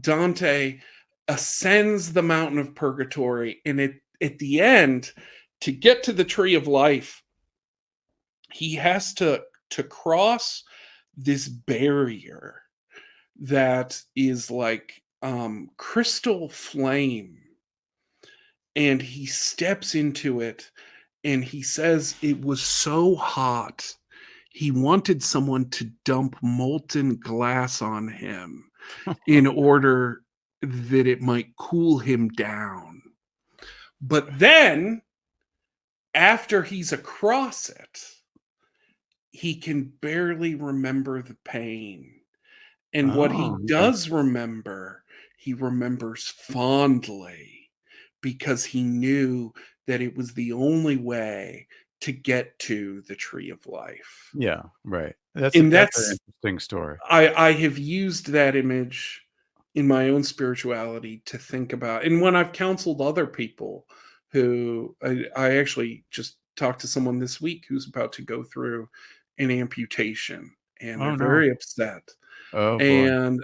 Dante ascends the mountain of purgatory, and at the end, to get to the tree of life, he has to cross this barrier that is like crystal flame, and he steps into it, and he says it was so hot he wanted someone to dump molten glass on him in order that it might cool him down. But then, after he's across it, he can barely remember the pain. And what he Oh, okay. does remember, he remembers fondly because he knew that it was the only way to get to the tree of life. Yeah, right. That's And that's an that's interesting story. I have used that image in my own spirituality to think about, and when I've counseled other people who I actually just talked to someone this week who's about to go through an amputation, and they're Oh, no. very upset. Oh, boy. And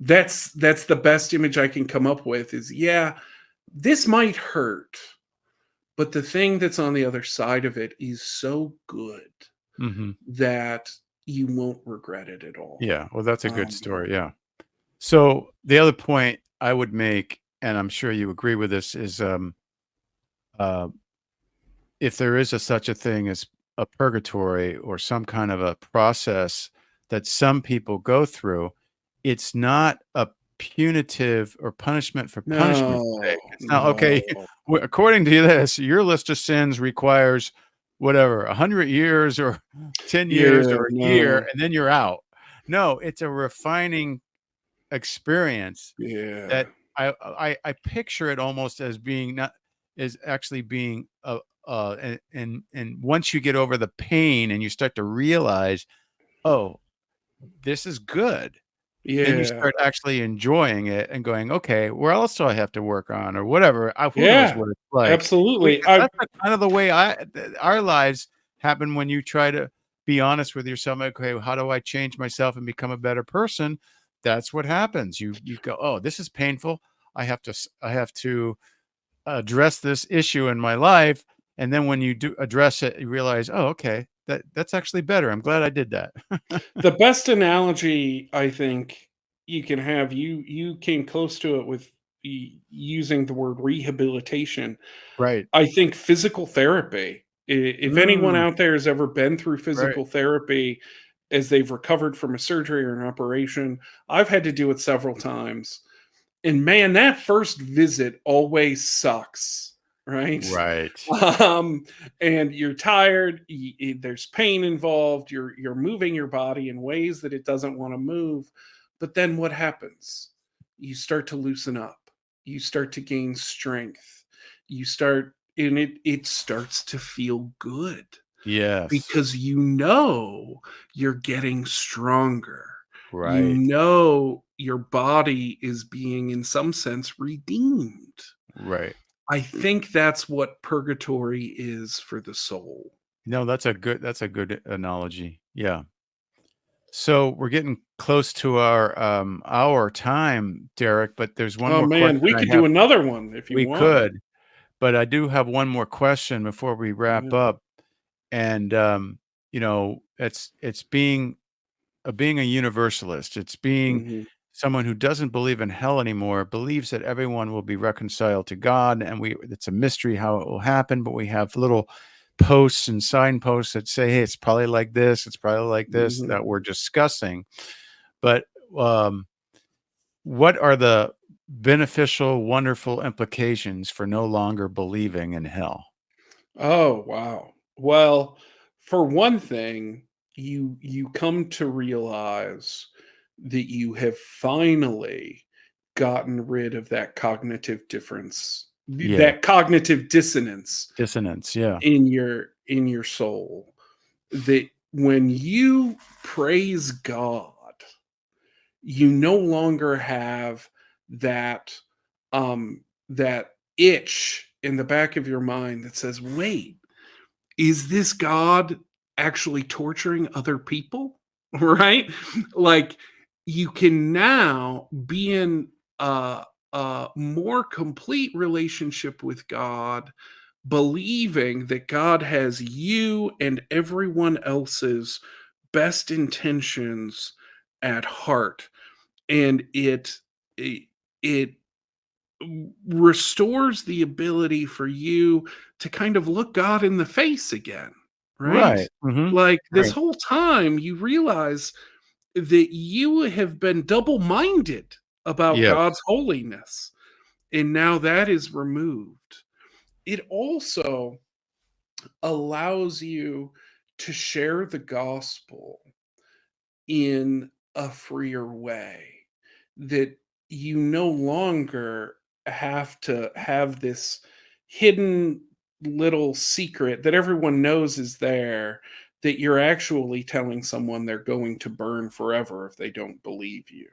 that's the best image I can come up with is, yeah, this might hurt, but the thing that's on the other side of it is so good. Hmm. that you won't regret it at all. Yeah. Well, that's a good Um, story. Yeah. So the other point I would make, and I'm sure you agree with this, is uh, if there is such a thing as a purgatory or some kind of a process that some people go through, it's not a punitive or punishment for punishment's sake. no, It's not okay. no. According to this, your list of sins requires whatever 100 years or 10 years Yeah, or a year, no. and then you're out. No, it's a refining experience Yeah. that I picture it almost as being not as actually being and once you get over the pain and you start to realize, oh, this is good, then you Yeah. start actually enjoying it and going, okay, where else do I have to work on or whatever? Who knows Yeah. what it's like? Absolutely. Because that's kind of the way our lives happen when you try to be honest with yourself. Okay, how do I change myself and become a better person? That's what happens. You go, oh, this is painful. I have to address this issue in my life. And then when you do address it, you realize, oh, okay, that's actually better. I'm glad I did that. The best analogy I think you can have, you came close to it with using the word rehabilitation. Right. I think physical therapy. If anyone Mm, out there has ever been through right. physical therapy as they've recovered from a surgery or an operation, I've had to do it several times. And man, that first visit always sucks, right? Right. Um, and you're tired, there's pain involved, you're moving your body in ways that it doesn't want to move. But then what happens? You start to loosen up. You start to gain strength. You start and it starts to feel good Yes. because you know you're getting stronger. You Right. know your body is being, in some sense, redeemed. Right. I think that's what purgatory is for the soul. No, that's a good analogy. Yeah. So we're getting close to our time, Derek, but there's one Oh more man, question we I could have. do another one if you We want. could, but I do have one more question before we wrap Yeah. up. And it's being a universalist. It's being Mhm. someone who doesn't believe in hell anymore, believes that everyone will be reconciled to God, and it's a mystery how it will happen, but we have little posts and signposts that say, "Hey, it's probably like this, it's probably like this," Mhm. that we're discussing. But, um, what are the beneficial, wonderful implications for no longer believing in hell? Oh, wow. Well, for one thing, you come to realize that you have finally gotten rid of that cognitive difference, Yeah, that cognitive dissonance dissonance, yeah, in your soul. That when you praise God, you no longer have that that itch in the back of your mind that says, wait, is this God actually torturing other people? Right? Like you can now be in a more complete relationship with God, believing that God has you and everyone else's best intentions at heart. And it, it restores the ability for you to kind of look God in the face again, right? right, mhm, Like this right, whole time, you realize that you have been double minded about yes, God's holiness, and now that is removed. It also allows you to share the gospel in a freer way, that you no longer have to have this hidden little secret that everyone knows is there, that you're actually telling someone they're going to burn forever if they don't believe you,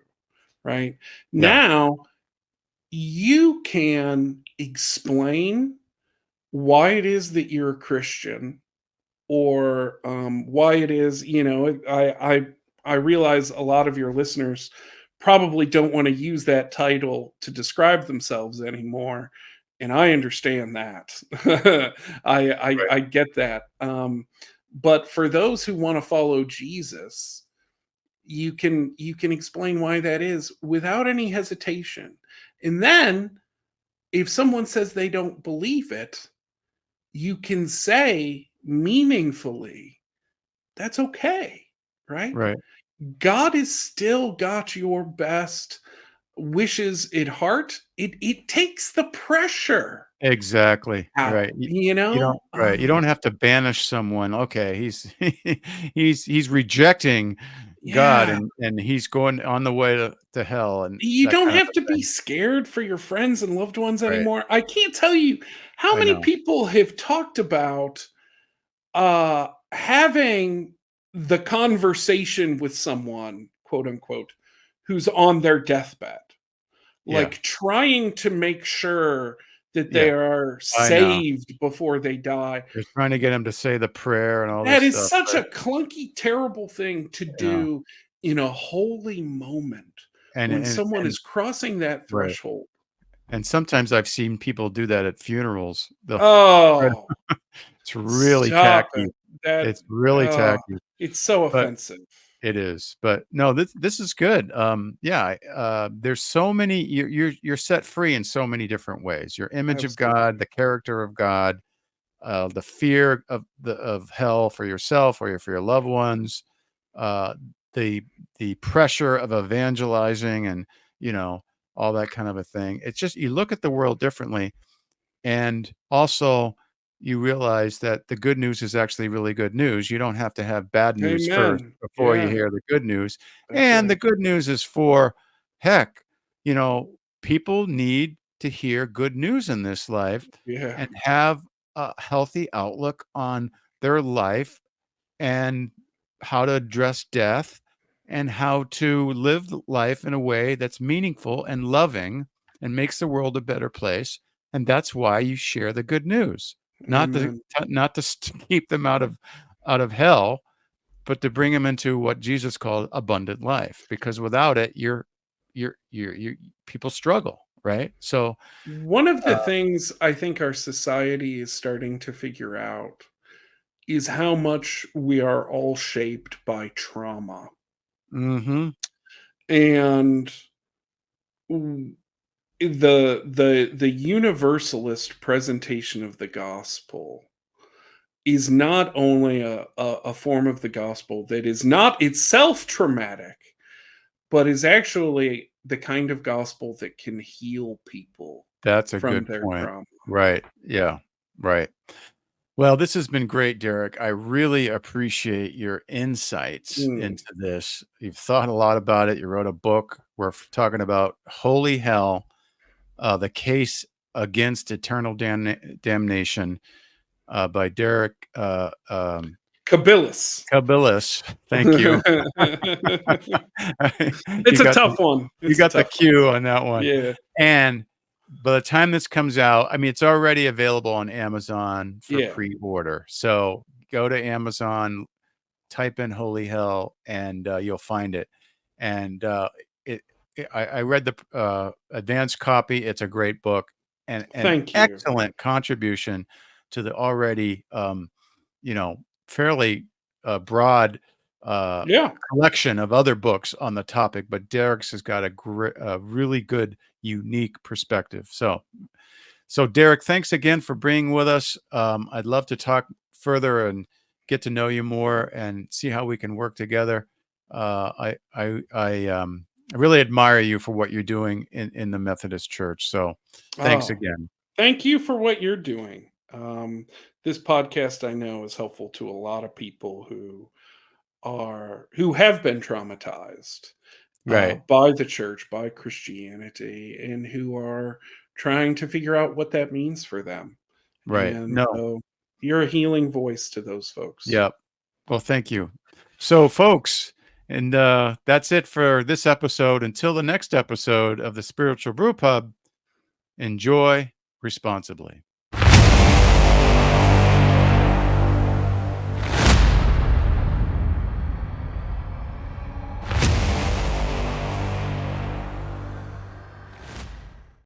right? yeah, Now you can explain why it is that you're a Christian, or why it is, I realize a lot of your listeners probably don't want to use that title to describe themselves anymore, and I understand that. I right, I get that. But for those who want to follow Jesus, you can explain why that is without any hesitation. And then if someone says they don't believe it, you can say meaningfully, that's okay, right? Right. God has still got your best wishes at heart. It takes the pressure Exactly. out, Right. You don't right. You don't have to banish someone. Okay, he's he's rejecting God yeah. and he's going on the way to hell and You that don't kind of have to a be thing. scared for your friends and loved ones Right. anymore. I can't tell you how I many know. people have talked about having the conversation with someone, quote unquote, who's on their deathbed, Yeah. like trying to make sure that they Yeah. are I know. saved before they die. They're trying to get him to say the prayer and all this That is stuff, such right? a clunky, terrible thing to You know. do in a holy moment And when and someone and is crossing that right. threshold. And sometimes I've seen people do that at funerals. They'll try to Oh, it's really stop tacky. it. That It's really oh, tacky, it's so but offensive. it is. But no, this is good. Yeah, there's so many you're set free in so many different ways. Your image of God, Absolutely. the character of God, the fear of hell for yourself or for your loved ones, uh, the the pressure of evangelizing and, you know, all that kind of a thing. It's just you look at the world differently and also, you realize that the good news is actually really good news. You don't have to have bad news first Amen. before you Yeah, hear the good news. that's And the right. good news is for heck, you know, people need to hear good news in this life Yeah. and have a healthy outlook on their life and how to address death and how to live life in a way that's meaningful and loving and makes the world a better place. And that's why you share the good news, Amen. not to keep them out of hell, but to bring them into what Jesus called abundant life. Because without it, you people struggle, right? So, One of the uh, things I think our society is starting to figure out is how much we are all shaped by trauma. mhm, And w- the universalist presentation of the gospel is not only a form of the gospel that is not itself traumatic, but is actually the kind of gospel that can heal people that's a from good their point. trauma. Right. Yeah. Right. Well, this has been great, Derek. I really appreciate your insights Mm. into this. You've thought a lot about it. You wrote a book. We're talking about Holy Hell, the case against eternal damnation by Derek Kabilis. Cabilis. Thank you. It's a tough one. You It's a got the tough one. cue on that one. Yeah, And by the time this comes out, I mean, it's already available on Amazon for yeah. pre-order. So go to Amazon, type in "Holy Hell" and you'll find it. And it, I read the advanced copy. It's a great book and an Thank you. excellent contribution to the already, you know, fairly broad uh, Yeah. collection of other books on the topic. But Derek's has got a really good, unique perspective. So, Derek, thanks again for being with us. I'd love to talk further and get to know you more and see how we can work together. I really admire you for what you're doing in the Methodist Church. So, thanks Oh, again. thank you for what you're doing. This podcast I know is helpful to a lot of people who have been traumatized Right, by the church, by Christianity, and who are trying to figure out what that means for them. right. And No, so you're a healing voice to those folks. yeah. Well, thank you. So, folks, and that's it for this episode. Until the next episode of the Spiritual Brew Pub, enjoy responsibly.